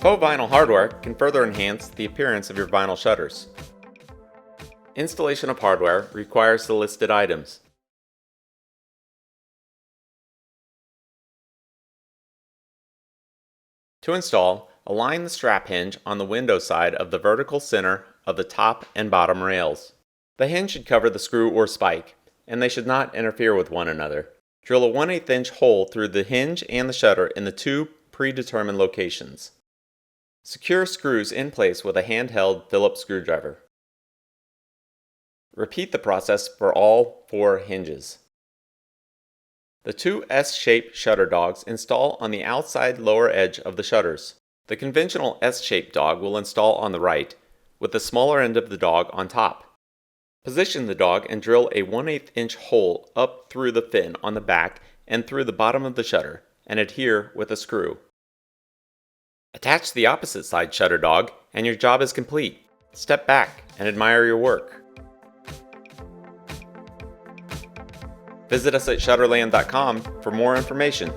Faux vinyl hardware can further enhance the appearance of your vinyl shutters. Installation of hardware requires the listed items. To install, align the strap hinge on the window side of the vertical center of the top and bottom rails. The hinge should cover the screw or spike, and they should not interfere with one another. Drill a 1/8 inch hole through the hinge and the shutter in the two predetermined locations. Secure screws in place with a handheld Phillips screwdriver. Repeat the process for all 4 hinges. The two S-shaped shutter dogs install on the outside lower edge of the shutters. The conventional S-shaped dog will install on the right, with the smaller end of the dog on top. Position the dog and drill a 1/8 inch hole up through the fin on the back and through the bottom of the shutter, and adhere with a screw. Attach the opposite side shutter dog, and your job is complete. Step back and admire your work. Visit us at shutterland.com for more information.